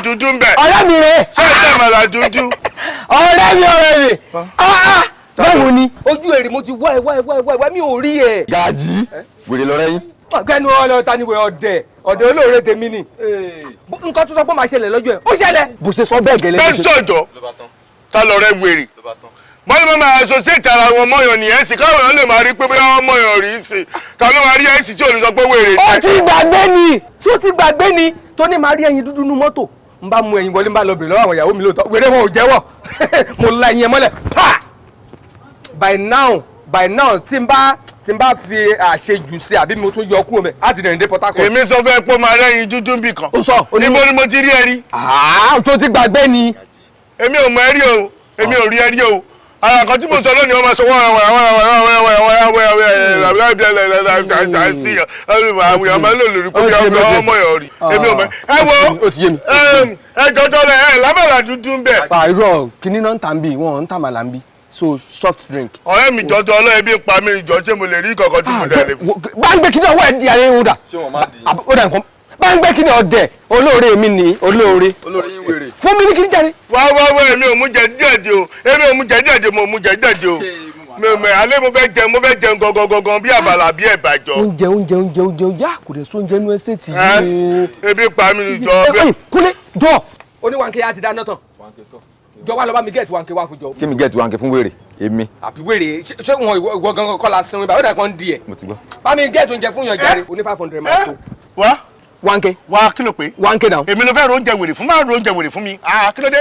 dúdú ń bẹ̀. ọ̀rẹ́ mi rè. ṣé ìtàmàlà dúdú. ọ̀rẹ́ mi. báwo ni ojú èrè mo ti wá mi ò rí ẹ. Gàjí wèrè lọ rẹ́yìn. kẹ́nu ọlọ́ta ni wèrè ọ̀dẹ̀ olóore tèmi ni. nǹkan tó sọ pé máa ṣẹlẹ̀ lọ́jọ́ ẹ̀ ó ṣẹlẹ̀. bó ṣe sọ bẹ́ẹ̀ gẹ́lẹ́. bẹ́ẹ̀ sọ̀jọ́ ta lọ rẹ wèrè. wọ́n ní mo máa associate ara wọn mọ́yàn nìyẹn sì káwọn èèyàn lè máa rí pé bóyá wọ́n mọ́yàn rí sí ta ló máa rí ẹ̀sìn tí ò ní sọ pé wèrè. ó ti gbàgbé ni tó ti gbàgbé ni tó ní máa rí ẹyin dúdú nú mọ́tò n bá mú ẹyin wọlé n bá lọ bèrè lọ́wọ́ àwọn ìyàwó mi lóòótọ́ wèrè wọn ò jẹ́wọ́ mo la ẹyin ẹ mọ́lẹ̀ pa by now tí n bá fi àṣejù sí àbí mo tún yọ kúrò mẹ́ á ti dẹ̀rìn dé Port Harcourt. èmi sọ fẹ́ pé ó máa rẹ́yìn dúdú bì kan. ó sọ níbo ni mo ti rí ẹ rí. tó ti gbàgbé ni. èmi ò mọ ẹ rí o èmi ò rí ẹ rí o ara kan tí mo sọ lónìí wọ́n máa sọ àwọn máa lò lórí pé ọmọ yẹn rí èmi ò mọ ẹ wo ẹ jọjọ lẹ ẹ lábàlà dúdú ń bẹ. irọ́ kìíní náà ń tà ń bì wọ́n ń tà màlà ń bì so soft drink. ọ̀rẹ́ mi jọjọ ọlọ́yẹ bí pa mi ìjọ ṣé mo lè rí kankan tí mo tẹ̀lé fún. bá ń gbé kíní ọwọ́ ẹ̀ di àyè ń dà. ṣé wọn máa di. ó dà nǹkan bá ń gbé kíní ọdẹ olóore mi ni olóore. olóore yín wèrè. fún mi ní kíní jáde. wá èmi ò mú jẹ̀díjẹ̀dí o èmi ò mú jẹ̀díjẹ̀dí mo mú jẹ̀díjẹ̀dí o alẹ́ mo fẹ́ jẹun gangan bí àbàlà bí ẹ̀bàjọ́. oúnjẹ yá kò dẹ̀ sún oúnjẹ inú ẹ́stéètì yìí. ebi pa mi nìjọ. kúnlẹ̀ jọ oníwànkẹ́ á ti dáná tán jọ wá lọ bá mi gẹ̀ẹ́tì wànkẹ́ wá fún jọ. kí mi gẹ̀ẹ́tì wànkẹ́ fún wèrè èmi. àbí wèrè ṣé wọn ìwọ gangan kọ́ la sinmi báyìí ó dà kàn ń di ẹ̀. mo ti gbọ́. bá mi gẹ̀ẹ́tì oúnjẹ fún yàn jàre oní 500 máa tó. wá wànkẹ́. wá kí ló pé. wànkẹ́ náà. èmi ló fẹ́ ro oúnjẹ wèrè fún máa ro oúnjẹ wèrè fún mi kí ló dé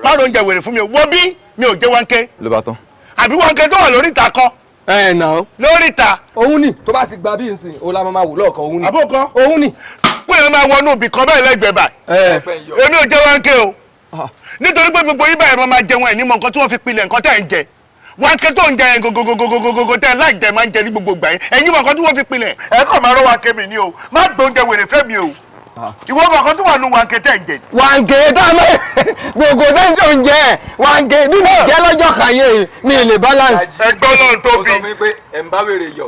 máa ro oúnjẹ wèrè fún mi wo bí mi ò jẹ wànkẹ́. ló bá tán. àbí wànkẹ́ tó wà lórí ìta kọ́. náà. lórí ìta. òun ni tó bá ti gba bí nsìn òun la máa wò lọ́ọ̀kan òun ni. àbókan. òun ni. pé ẹ máa wọnú ibì kan bẹ́ẹ̀ lẹ́gbẹ̀ẹ́ báyìí. èmi ò jẹ wànkẹ́ o nítorí pé gbogbo yín báyìí máa jẹun ẹ̀ ní mọ nǹkan tí wọ́n fi pilẹ̀ nǹkan tẹ̀ ń jẹ wànkẹ́ tó ń jẹ yẹn gogogogogogogo tẹ̀ láì jẹ máa ń jẹ ní gbogbo gbà yẹn ẹ̀yin mọ nǹkan tí wọ́n fi pilẹ̀ ẹ̀ kàn máa rọ́ wànkẹ́ mi ní o má gbóúnjẹ wèrè fẹ́ mi o ìwọ mọ nǹkan tó wà nù wànkẹ́ tẹ̀ ń jẹ. wànkẹ́ tá a mọ gbogbo náà tó ń jẹ wànkẹ́ bí mi jẹ́ lọ́jọ́ kàyé mi lè balance. ẹgbẹ́ náà tóbi. ó sọ mi pé ẹ̀ ń bá wèrè yọ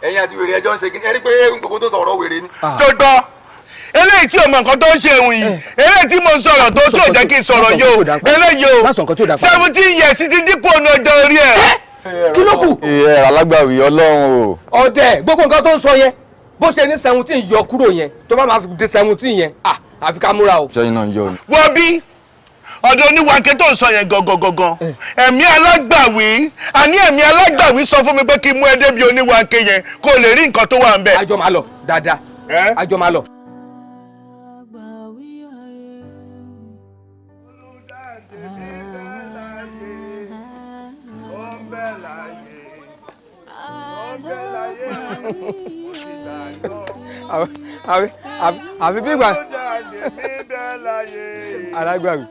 ẹ̀yin àti wèrè ẹjọ́ ń ṣe kí ẹ rí pé gbogbo tó sọ̀rọ̀ wèrè ni. ṣùgbọ́n eléyìí tí o mọ nǹkan tó ń ṣe òun yìí eléyìí tí mo ń sọ̀rọ̀ tó tó jẹ́ kí n sọ̀rọ̀ yìí o eléyìí o 17 years ti dípò ní ọjọ́ orí ẹ̀. kí ló kù. alágbàwí ọlọ́run o. ọdẹ gbogbo nǹkan tó ń sọ yẹn bó ṣe ní 17 yọ kúrò yẹn tó bá máa fi di 17 yẹn àfi ká múra o. sẹ́yìn náà yọ ni. wọ́n bí ọ̀dọ̀ oníwànkẹ́ tó ń sọ yẹn gangan ẹ̀mí alágbàwí àní ẹ̀mí alágbàwí sọ fún mi pé kí n mú ẹ débi oníwànkẹ́ yẹn kó lè rí nǹkan tó wà ń bẹ̀. àjọ máa lọ dáadáa àjọ máa lọ. àfi bí ìgbà alágbàwí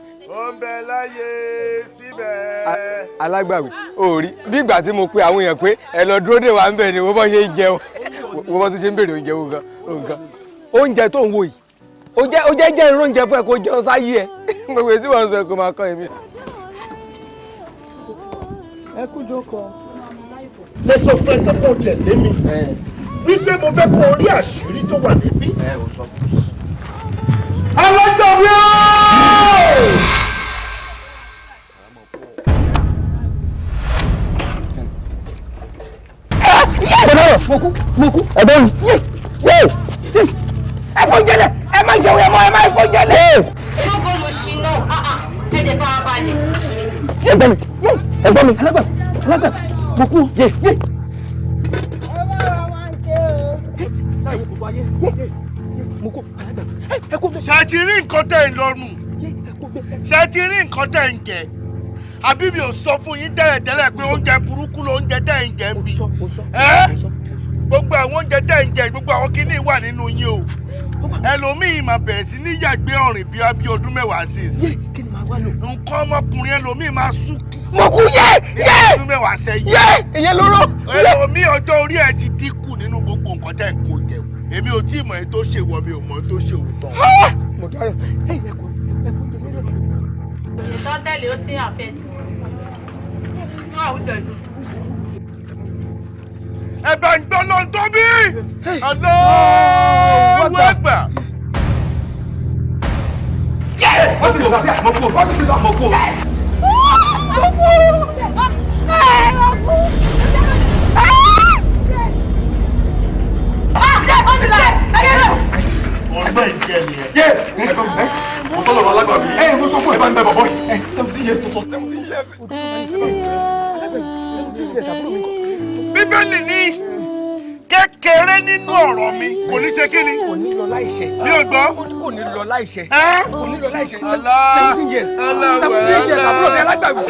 alágbàwí òòrí bí ìgbà tí mo pe àwọn èèyàn pé ẹ lọ dúró dè wá ń bẹ̀ ni wọ́n bọ́ ṣe ń jẹun wọ́n bọ́ tó ṣe ń béèrè oúnjẹ nǹkan oúnjẹ tó ń wò yìí ó jẹ́ irú oúnjẹ fún ẹ kó jẹun sáyé ẹ gbogbo ètí wọn sọ kó máa kọ́ èmi. ẹ kú jókòó. mo sọ fún ẹ pé kò tẹ̀lé mi wípé mo fẹ́ kó rí àṣírí tó wà níbí. alájọbí mo kú ẹ̀bẹ̀ mi ẹ fọ́njẹ́lẹ̀ ẹ má jẹun ẹ mọ́ ẹ má fọ́njẹ́lẹ̀. ṣọ́gbó ló ṣì náà ẹ̀ẹ́dẹ̀ fara balẹ̀. ẹ̀gbọ́n mi alágbà mo kú yé. ṣe ti rí nǹkan tẹ̀ ń lọ́rùn ṣe ti rí nǹkan tẹ̀ ń jẹ àbí mi ò sọ fún yín tẹ́lẹ̀tẹ́lẹ̀ pé oúnjẹ burúkú ló oúnjẹ tẹ̀ ń jẹ ń bí gbogbo àwọn oúnjẹ tẹ̀ ń jẹ gbogbo àwọn kinní wà nínú yín o ẹlòmíì máa bẹ̀rẹ̀ sí ní yàgbé ọ̀rìn bí ọdún mẹ́wàá sí i nǹkan ọmọkùnrin ẹlòmíì máa sún mo kú yé ọdún mẹ́wàá sẹ́yìn ìyẹn lóró ẹlòmíì ọjọ́ orí ẹ̀ ti dínkù nínú gbogbo nǹkan tẹ̀ ń kó jẹ èmi ò tí ì mọ̀ ẹ́ tó ṣe wọ mi ò mọ̀ ẹ́ tó ṣe òótọ́. mo dára ìtọ́ tẹ́lẹ̀ ó ti ń àfẹ́ tí wọ́n ní àwùjọ ìlú. ẹ̀bà ń gbọ́ lọ tóbi Allahu Akbar. ọgbẹ́ ìjẹ nìyẹn. yé ẹ̀gbọ́n mi mo tọ́ lọ́rọ̀ alágbàá mi. mo sọ fún ẹ bá ń bẹ bọ̀ bọ́ yìí. 17 years tó sọ 17 years. bíbélì ní kékeré nínú ọ̀rọ̀ mi kò ní ṣe kí ni. kò ní lọ láìṣẹ. mi ò gbọ́. kò ní lọ láìṣẹ. kò ní lọ láìṣẹ. 17 years. aláwẹ̀ 17 years àbúrò mi alágbàgbé.